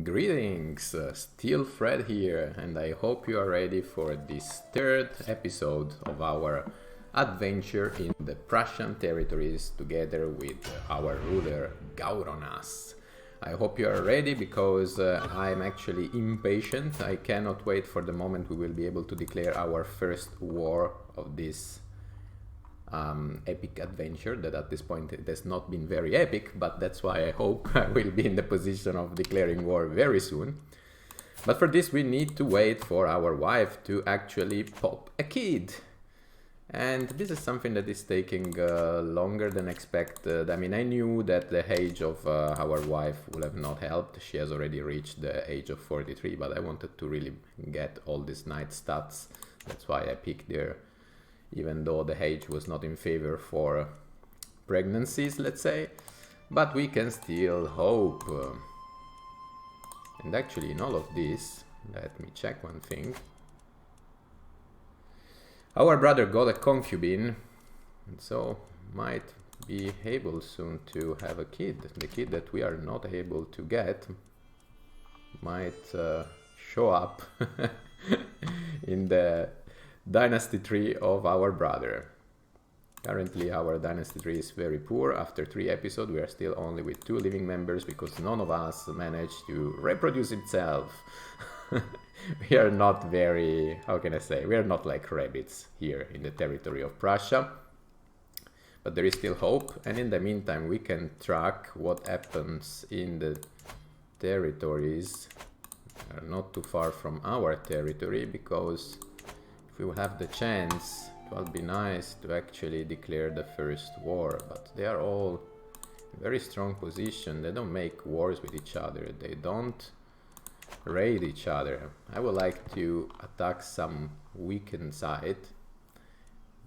Greetings, Steel Fred here, and I hope you are ready for this third episode of our adventure in the Prussian territories together with our ruler Gauronas. I hope you are ready because I'm actually impatient. I cannot wait for the moment we will be able to declare our first war of this epic adventure that at this point it has not been very epic, but that's why I hope I will be in the position of declaring war very soon. But for this we need to wait for our wife to actually pop a kid. And this is something that is taking longer than expected. I mean, I knew that the age of our wife would have not helped. She has already reached the age of 43, but I wanted to really get all these knight stats. That's why I picked her, even though the age was not in favor for pregnancies, let's say. But we can still hope. And actually, in all of this, let me check one thing. Our brother got a concubine, and so might be able soon to have a kid. The kid that we are not able to get might show up in the dynasty tree of our brother. Currently our dynasty tree is very poor. After 3 episodes we are still only with 2 living members because none of us managed to reproduce itself. We are not very, how can I say, we are not like rabbits here in the territory of Prussia. But there is still hope, and in the meantime we can track what happens in the territories not too far from our territory, because if we will have the chance, it will be nice to actually declare the first war. But they are all in very strong position. They don't make wars with each other. They don't raid each other. I would like to attack some weakened side,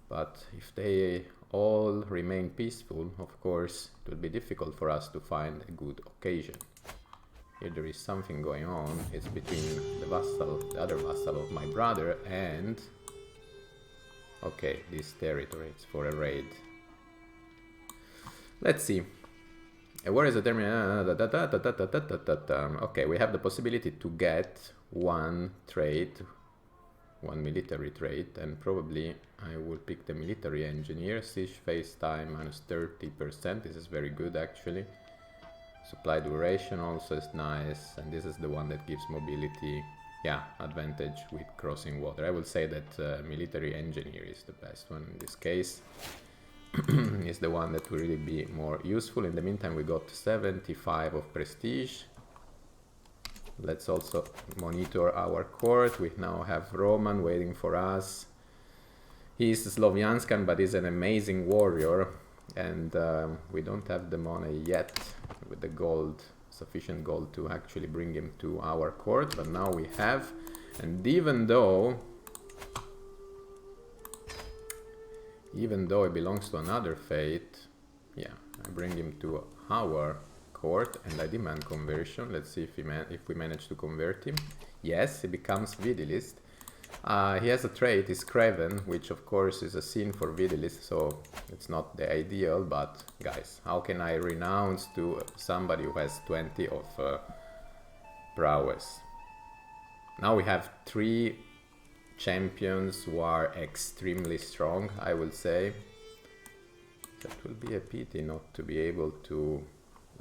but if they all remain peaceful, of course, it will be difficult for us to find a good occasion. Here there is something going on. It's between the vassal, the other vassal of my brother, and okay, this territory is for a raid. Let's see. Where is the terminal? Okay, we have the possibility to get one trait, one military trait, and probably I will pick the military engineer. Siege phase time minus 30%. This is very good actually. Supply duration also is nice, and this is the one that gives mobility. Yeah, advantage with crossing water. I will say that military engineer is the best one in this case. Is the one that will really be more useful. In the meantime we got 75 of prestige. Let's also monitor our court. We now have Roman waiting for us. He's Slovianskan, but he's an amazing warrior, and we don't have the money yet with the gold, sufficient gold to actually bring him to our court, but now we have. And even though it belongs to another fate, yeah, I bring him to our court and I demand conversion. Let's see if we manage to convert him. Yes, he becomes Vidilist. He has a trait, is Craven, which of course is a sin for Vidilist, so it's not the ideal, but guys, how can I renounce to somebody who has 20 of prowess? Now we have 3 champions who are extremely strong, I will say. That will be a pity not to be able to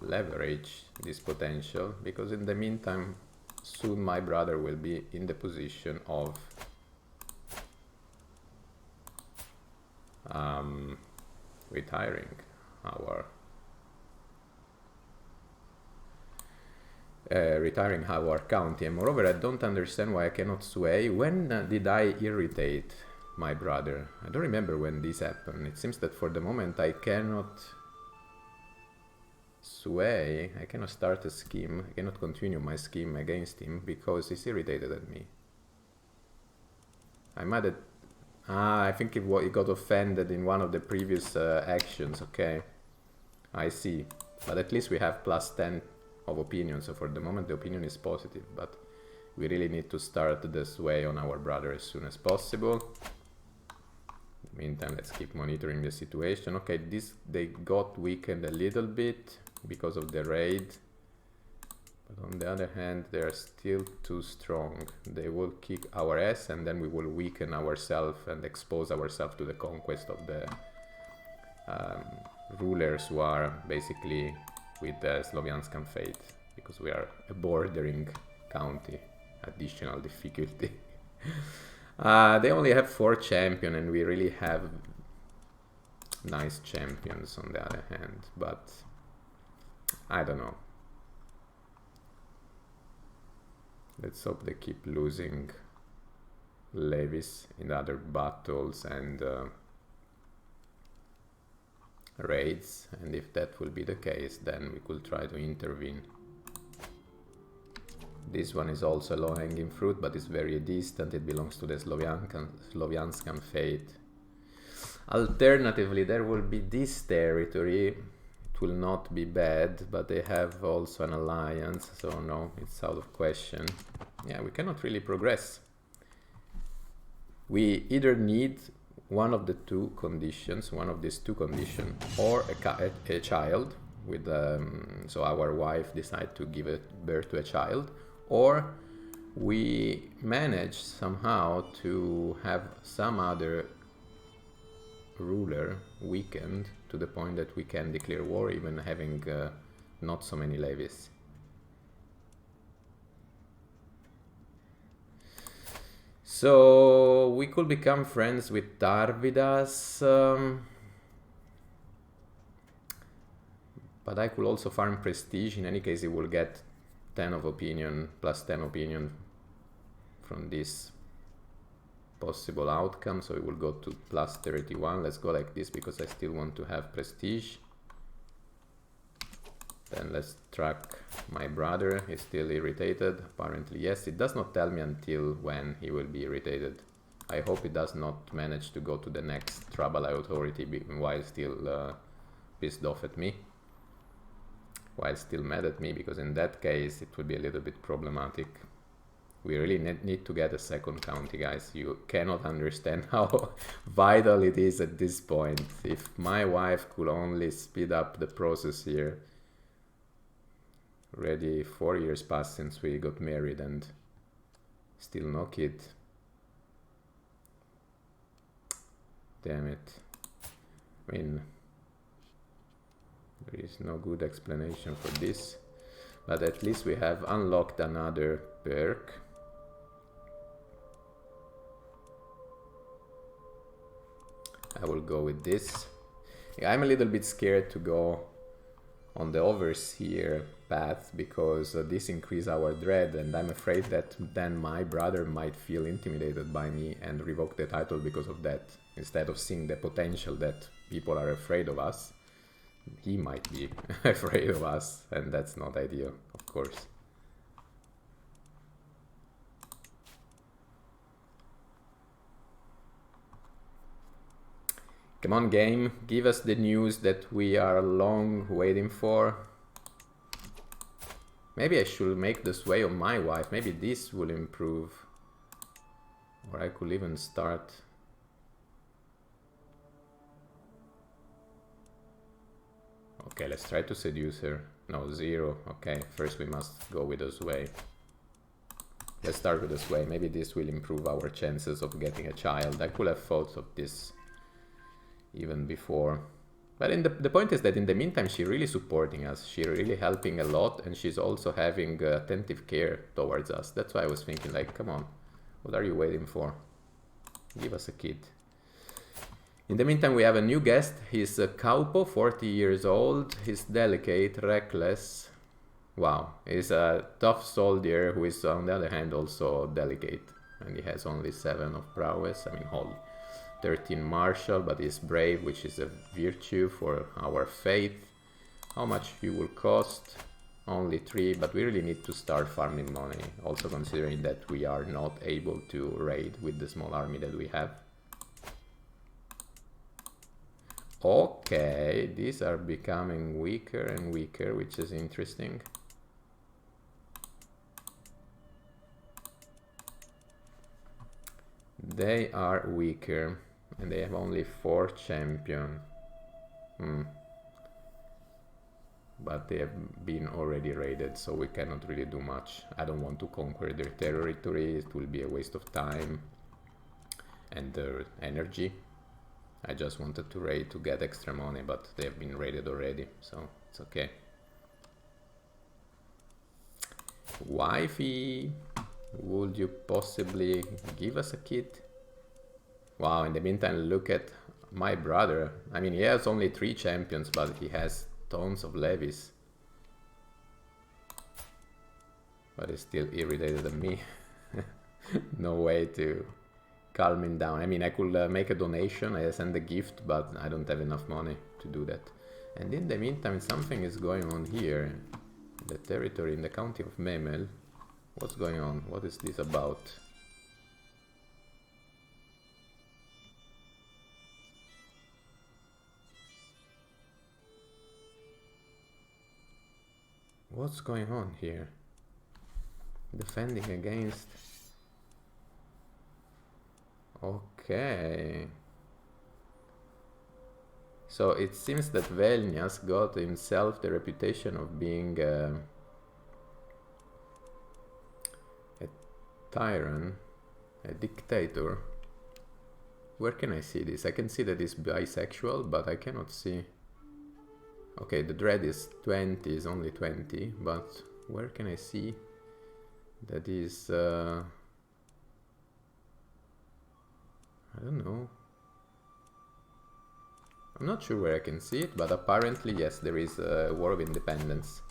leverage this potential, because in the meantime soon my brother will be in the position of retiring our county, and moreover I don't understand why I cannot sway. When did I irritate my brother? I don't remember when this happened. It seems that for the moment I cannot sway, I cannot start a scheme, I cannot continue my scheme against him because he's irritated at me. I might have... I think he got offended in one of the previous actions. Okay, I see. But at least we have plus 10 of opinion, so for the moment the opinion is positive, but we really need to start the sway on our brother as soon as possible. In the meantime, let's keep monitoring the situation. Okay, they got weakened a little bit because of the raid. But on the other hand, they are still too strong. They will kick our ass, and then we will weaken ourselves and expose ourselves to the conquest of the rulers who are basically with the Slovianskan fate, because we are a bordering county. Additional difficulty. They only have 4 champions, and we really have nice champions on the other hand, but I don't know. Let's hope they keep losing levies in other battles and raids, and if that will be the case, then we could try to intervene. This one is also low-hanging fruit, but it's very distant. It belongs to the Slovianskan fate. Alternatively, there will be this territory. It will not be bad, but they have also an alliance, so no, it's out of question. Yeah, we cannot really progress. We either need one of the two conditions, one of these two conditions, or a child with so our wife decide to give birth to a child, or we manage somehow to have some other ruler weakened to the point that we can declare war, even having not so many levies. So we could become friends with Tarvidas, but I could also farm prestige. In any case, it will get 10 of opinion plus 10 opinion from this possible outcome, so it will go to plus 31. Let's go like this because I still want to have prestige. Then let's track my brother. He's still irritated. Apparently, yes. It does not tell me until when he will be irritated. I hope he does not manage to go to the next trouble authority while still pissed off at me. While still mad at me, because in that case it would be a little bit problematic. We really need to get a second county, guys. You cannot understand how vital it is at this point. If my wife could only speed up the process here. Already 4 years passed since we got married and still no kid. Damn it. I mean, there is no good explanation for this, but at least we have unlocked another perk. I will go with this. I'm a little bit scared to go on the overseer path because this increases our dread, and I'm afraid that then my brother might feel intimidated by me and revoke the title because of that. Instead of seeing the potential that people are afraid of us, he might be afraid of us, and that's not ideal, of course. Come on, game, give us the news that we are long waiting for. Maybe I should make the sway of my wife. Maybe this will improve. Or I could even start. Okay, let's try to seduce her. No, 0. Okay, first we must go with a sway. Let's start with a sway. Maybe this will improve our chances of getting a child. I could have thought of this even before. But the point is that in the meantime, she's really supporting us. She's really helping a lot, and she's also having attentive care towards us. That's why I was thinking, like, come on, what are you waiting for? Give us a kid. In the meantime, we have a new guest. He's a Kaupo, 40 years old. He's delicate, reckless. Wow, he's a tough soldier who is, on the other hand, also delicate. And he has only 7 of prowess. I mean, hold. 13 martial, but he's brave, which is a virtue for our faith. How much he will cost? Only 3, but we really need to start farming money, also considering that we are not able to raid with the small army that we have. Okay, these are becoming weaker and weaker, which is interesting. They are weaker, and they have only 4 champion. but they have been already raided, so we cannot really do much. I don't want to conquer their territory, it will be a waste of time and their energy. I just wanted to raid to get extra money, but they have been raided already, so it's okay. Wifey, would you possibly give us a kid? Wow, in the meantime, look at my brother. I mean, he has only 3 champions, but he has tons of levies. But he's still irritated than me. No way to calm him down. I mean, I could make a donation, I send a gift, but I don't have enough money to do that. And in the meantime, something is going on here. The territory in the county of Memel. What's going on? What is this about? What's going on here? Defending against... Okay. So it seems that Velnias got himself the reputation of being a tyrant, a dictator. Where can I see this? I can see that he's bisexual, but I cannot see... Okay, the dread is 20, is only 20, but where can I see that is... I don't know. I'm not sure where I can see it, but apparently, yes, there is a war of independence.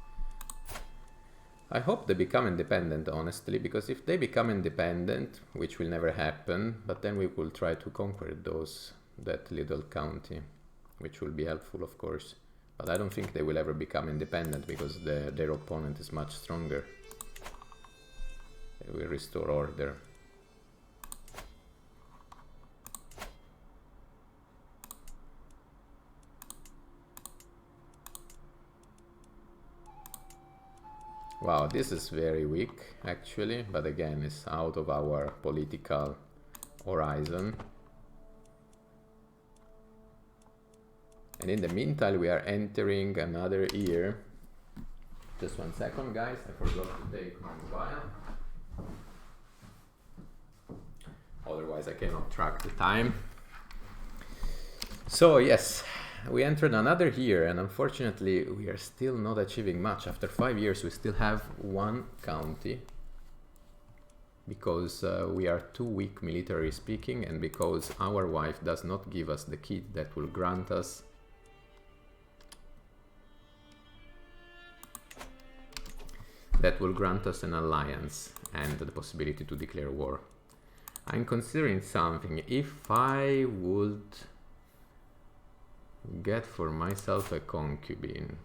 I hope they become independent, honestly, because if they become independent, which will never happen, but then we will try to conquer that little county, which will be helpful, of course. But I don't think they will ever become independent, because their opponent is much stronger. They will restore order. Wow, this is very weak, actually, but again, it's out of our political horizon. And in the meantime, we are entering another year. Just 1 second, guys, I forgot to take my mobile. Otherwise, I cannot track the time. So, yes. We entered another year, and unfortunately we are still not achieving much. After 5 years we still have 1 county, because we are too weak military speaking, and because our wife does not give us the kid that will grant us an alliance and the possibility to declare war. I'm considering something. If I would get for myself a concubine,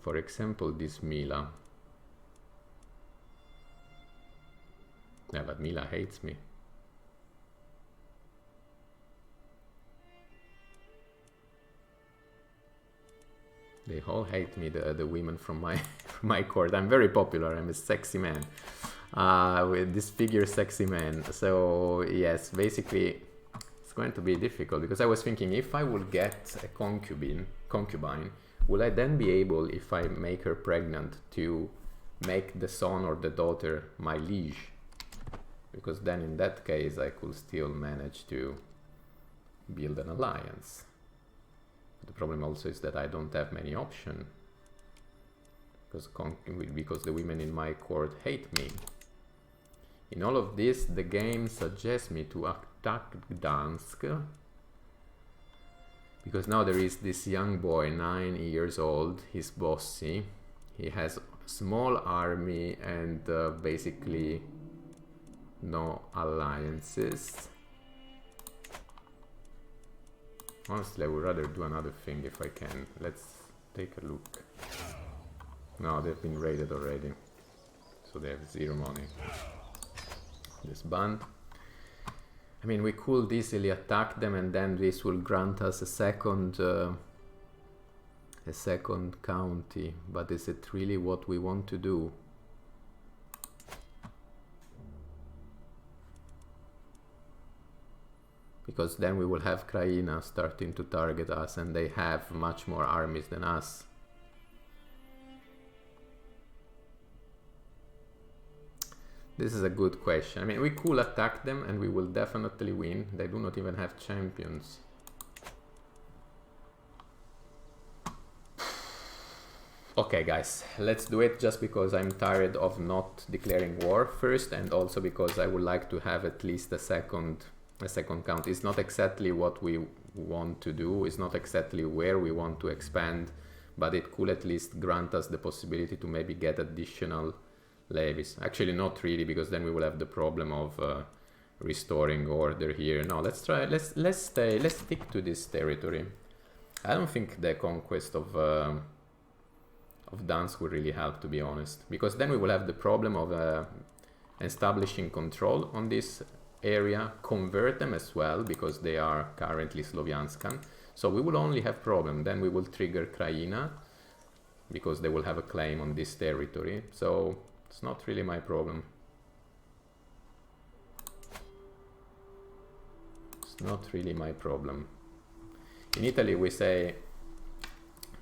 for example this Mila. Yeah, but Mila hates me. They all hate me, the women from my court. I'm very popular, I'm a sexy man, with this figure sexy man. So yes, basically going to be difficult, because I was thinking, if I would get a concubine, will I then be able, if I make her pregnant, to make the son or the daughter my liege? Because then in that case I could still manage to build an alliance. The problem also is that I don't have many options, because the women in my court hate me. In all of this, the game suggests me to attack Gdansk, because now there is this young boy, 9 years old, he's bossy, he has a small army and basically no alliances. Honestly, I would rather do another thing if I can. Let's take a look. No, they've been raided already, so they have 0 money. This band. I mean, we could easily attack them, and then this will grant us a second county. But is it really what we want to do? because then we will have Kraina starting to target us, and they have much more armies than us. This is a good question. I mean, we could attack them and we will definitely win. They do not even have champions. Okay guys, let's do it, just because I'm tired of not declaring war first, and also because I would like to have at least a second count. It's not exactly what we want to do, it's not exactly where we want to expand, but it could at least grant us the possibility to maybe get additional levies. Actually not really, because then we will have the problem of restoring order here. No, let's stick to this territory. I don't think the conquest of Dansk will really help, to be honest, because then we will have the problem of establishing control on this area, convert them as well, because they are currently Slovianskan. So we will only have problem. Then we will trigger Kraina, because they will have a claim on this territory. So it's not really my problem. It's not really my problem. In Italy we say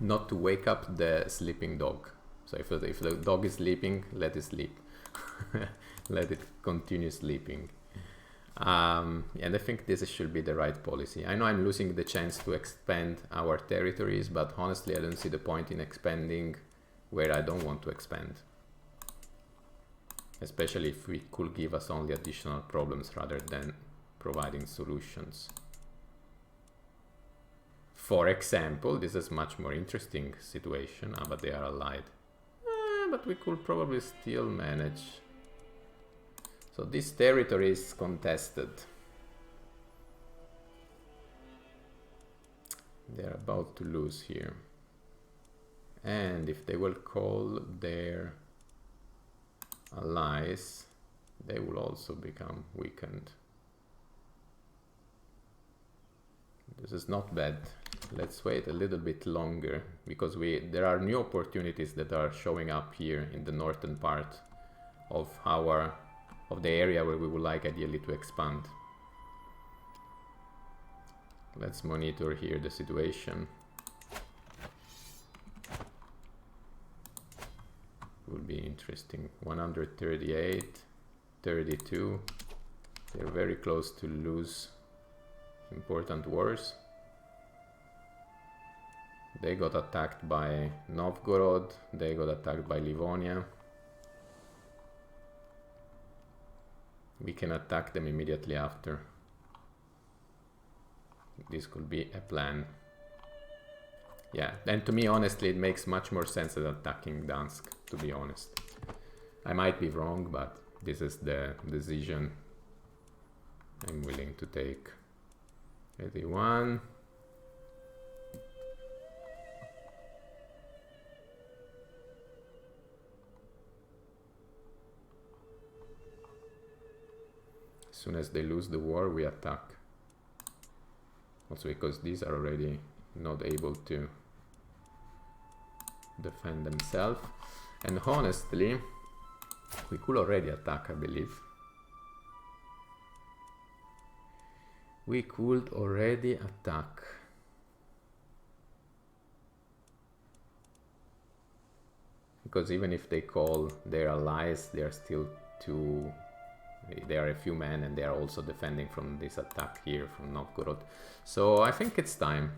not to wake up the sleeping dog. So if the dog is sleeping, let it sleep. Let it continue sleeping. And I think this should be the right policy. I know I'm losing the chance to expand our territories, but honestly I don't see the point in expanding where I don't want to expand. Especially if we could give us only additional problems rather than providing solutions. For example, this is much more interesting situation, but they are allied. But we could probably still manage. So this territory is contested. They're about to lose here. And if they will call their allies, they will also become weakened. This is not bad. Let's wait a little bit longer, because there are new opportunities that are showing up here in the northern part of the area where we would like ideally to expand. Let's monitor here the situation. Will be interesting. 138, 32. They're very close to lose important wars. They got attacked by Novgorod, they got attacked by Livonia. We can attack them immediately after. This could be a plan. Yeah, and to me, honestly, it makes much more sense than attacking Dansk, to be honest. I might be wrong, but this is the decision I'm willing to take. 81. As soon as they lose the war, we attack. Also because these are already not able to defend themselves. And honestly, we could already attack, I believe. We could already attack. Because even if they call their allies, they are still too... They are a few men, and they are also defending from this attack here from Novgorod. So I think it's time.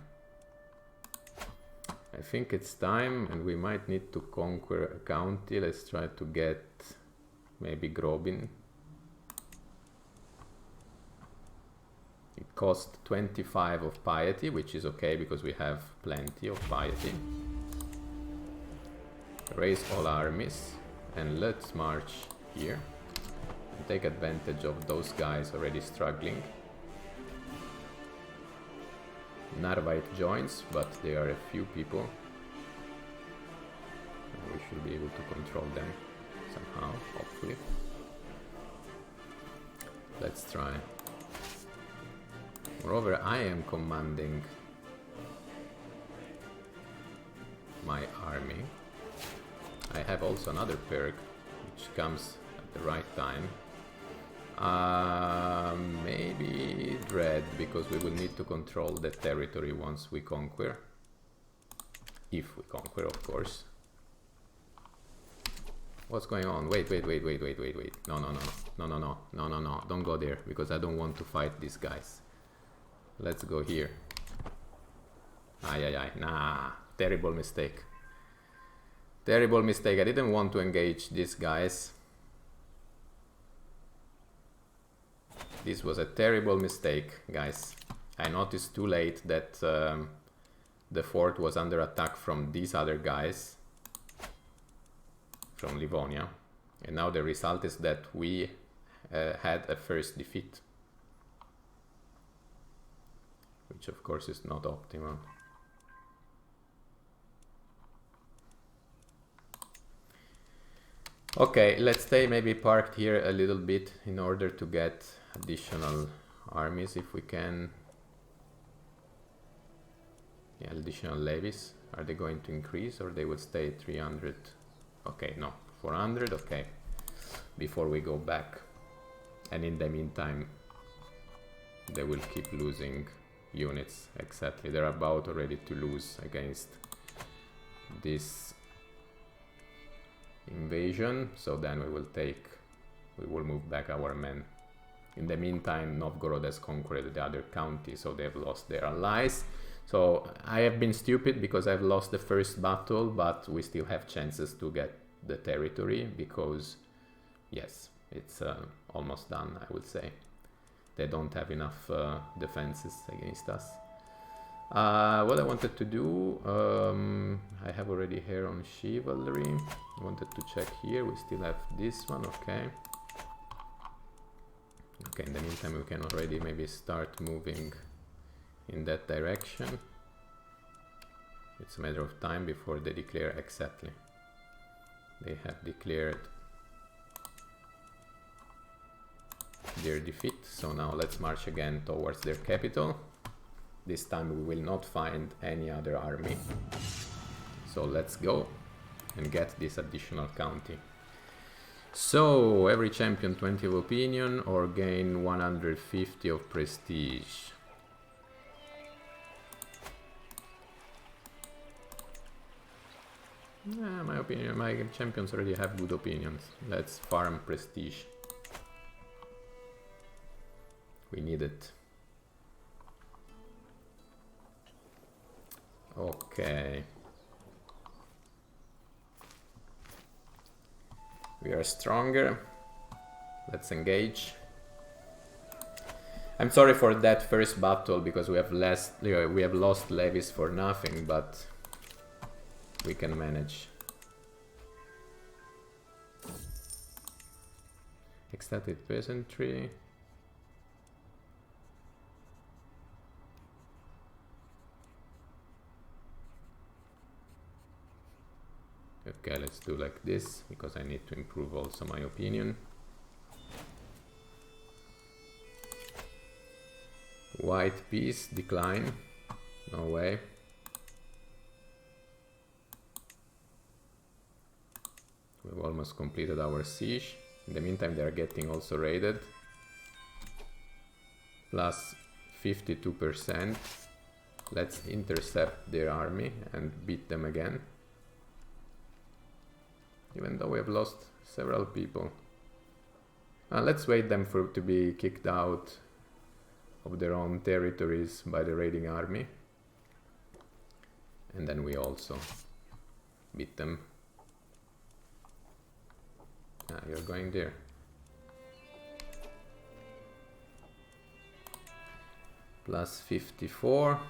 I think it's time, and we might need to conquer a county. Let's try to get maybe Grobin. It cost 25 of piety, which is okay because we have plenty of piety. Raise all armies, and let's march here. Take advantage of those guys already struggling. Narvite joins, but there are a few people. We should be able to control them somehow, hopefully. Let's try. Moreover, I am commanding my army. I have also another perk which comes at the right time. Maybe dread, because we will need to control the territory once we conquer. If we conquer, of course. What's going on? Wait. No. No. Don't go there, because I don't want to fight these guys. Let's go here. Ay. Nah. Terrible mistake. Terrible mistake. I didn't want to engage these guys. This was a terrible mistake, guys. I noticed too late that the fort was under attack from these other guys from Livonia, and now the result is that we had a first defeat, which of course is not optimal. Okay, let's stay maybe parked here a little bit in order to get additional armies if we can. Yeah, additional levies. Are they going to increase, or they will stay at 300? Okay, no, 400, okay. Before we go back. And in the meantime, they will keep losing units. Exactly, they're about already to lose against this invasion. So then we will move back our men. In the meantime, Novgorod has conquered the other county, so they have lost their allies. So I have been stupid because I've lost the first battle, but we still have chances to get the territory because, yes, it's almost done, I would say. They don't have enough defenses against us. What I wanted to do, I have already here on chivalry. I wanted to check here, we still have this one, okay. Okay, in the meantime we can already maybe start moving in that direction. It's a matter of time before they declare exactly. They have declared their defeat, so now let's march again towards their capital. This time we will not find any other army. So let's go and get this additional county. So every champion 20 of opinion or gain 150 of prestige. My opinion, my champions already have good opinions. Let's farm prestige. We need it. Okay. We are stronger. Let's engage. I'm sorry for that first battle because we have lost levies for nothing, but we can manage. Ecstatic peasantry. Okay, let's do like this because I need to improve also my opinion. White peace decline. No way. We've almost completed our siege. In the meantime, they are getting also raided. Plus 52%. Let's intercept their army and beat them again. Even though we have lost several people. Let's wait them to be kicked out of their own territories by the raiding army. And then we also beat them. You're going there. Plus 54.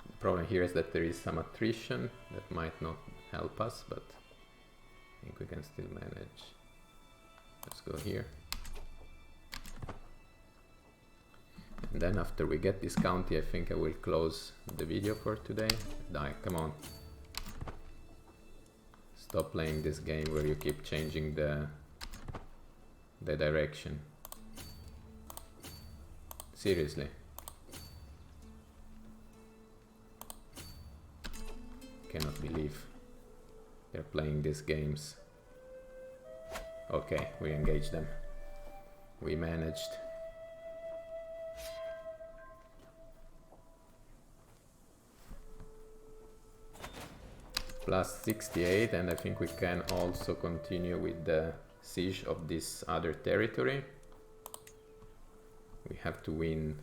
The problem here is that there is some attrition that might not help us, but I think we can still manage. Let's go here. And then after we get this county, I think I will close the video for today. Die, come on. Stop playing this game where you keep changing the direction. Seriously. Cannot believe they're playing these games. Okay, we engaged them. We managed. Plus 68, and I think we can also continue with the siege of this other territory. We have to win.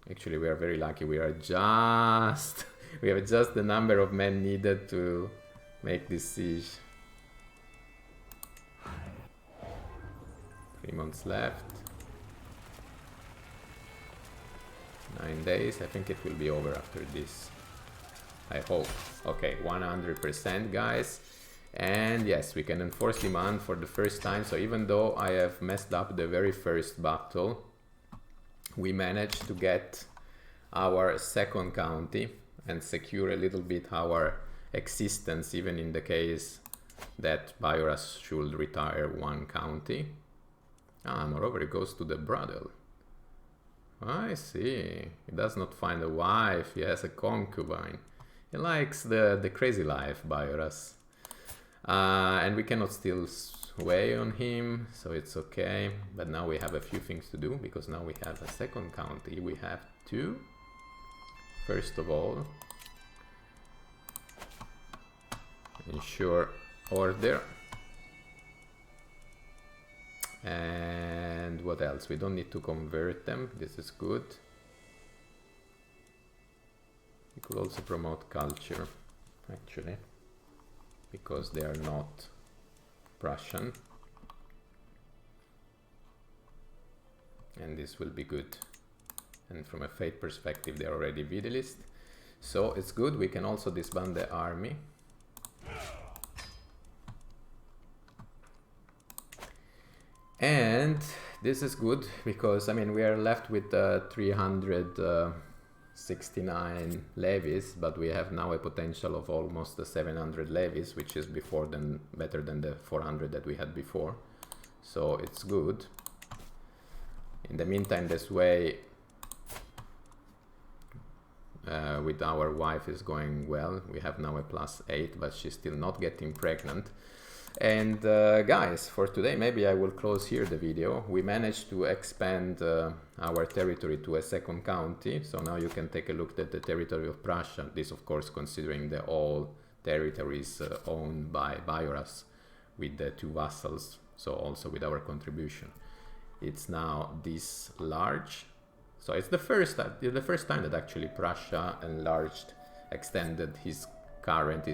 Actually, we are very lucky. We are just we have just the number of men needed to make this siege. 3 months left. 9 days. I think it will be over after this. I hope. Okay, 100% guys. And yes, we can enforce demand for the first time. So even though I have messed up the very first battle, we managed to get our second county and secure a little bit our existence, even in the case that Bajoras should retire one county. Moreover, it goes to the brothel. I see. He does not find a wife, he has a concubine. He likes the crazy life, Bajoras. And we cannot still sway on him, so it's okay. But now we have a few things to do, because now we have a second county. We have to, first of all, ensure order. And what else? We don't need to convert them. This is good. We could also promote culture, actually, because they are not Prussian. And this will be good. And from a fate perspective, they are already Vidalist. So it's good. We can also disband the army. And this is good because, I mean, we are left with 369 levies, but we have now a potential of almost 700 levies, which is better than the 400 that we had before. So it's good. In the meantime, this way with our wife is going well. We have now a +8, but she's still not getting pregnant. And guys, for today, maybe I will close here the video. We managed to expand our territory to a second county. So now you can take a look at the territory of Prussia. This, of course, considering the all territories owned by Bajoras with the 2 vassals. So also with our contribution. It's now this large. So it's the first time that actually Prussia extended his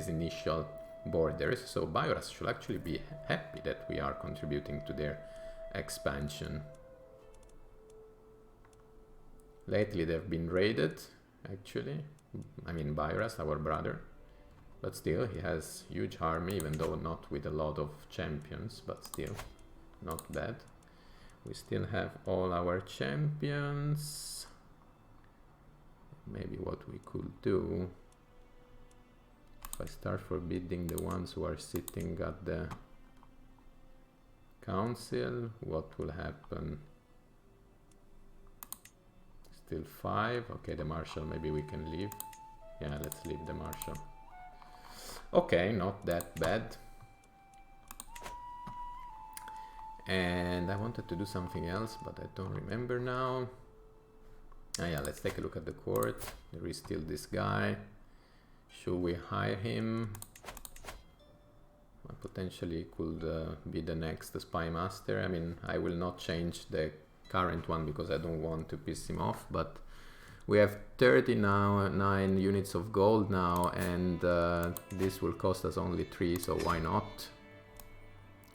initial borders, so Bajoras should actually be happy that we are contributing to their expansion. Lately they've been raided, actually. I mean Bajoras, our brother, but still he has huge army, even though not with a lot of champions, but still not bad. We still have all our champions. Maybe what we could do, if I start forbidding the ones who are sitting at the council, what will happen? Still 5. Okay, the marshal, maybe we can leave. Yeah, let's leave the marshal. Okay, not that bad. And I wanted to do something else, but I don't remember now. Yeah, let's take a look at the court. There is still this guy. Should we hire him? Potentially could be the next spy master. I mean, I will not change the current one because I don't want to piss him off, but we have 39 units of gold now, and this will cost us only 3, so why not?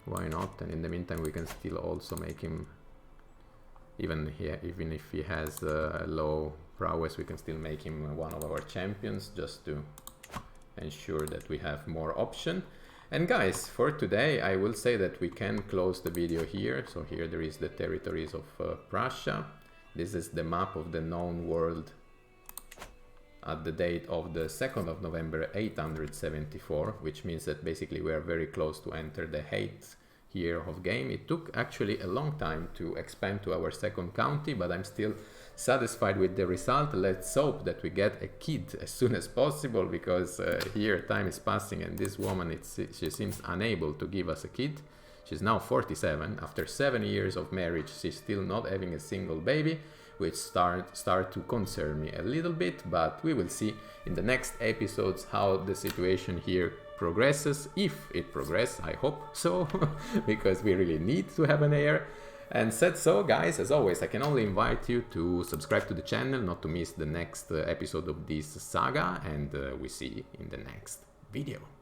Why not? And in the meantime we can still also make him, even if he has a low prowess, we can still make him one of our champions, just to ensure that we have more option. And guys, for today I will say that we can close the video here. So here there is the territories of Prussia. This is the map of the known world at the date of the 2nd of November 874, which means that basically we are very close to enter the 8th year of game. It took actually a long time to expand to our second county, but I'm still satisfied with the result. Let's hope that we get a kid as soon as possible, because here time is passing and this woman, she seems unable to give us a kid. She's now 47. After 7 years of marriage, she's still not having a single baby, which start to concern me a little bit, but we will see in the next episodes how the situation here progresses. If it progresses, I hope so, because we really need to have an heir. And said so, guys, as always, I can only invite you to subscribe to the channel, not to miss the next episode of this saga, and we see you in the next video.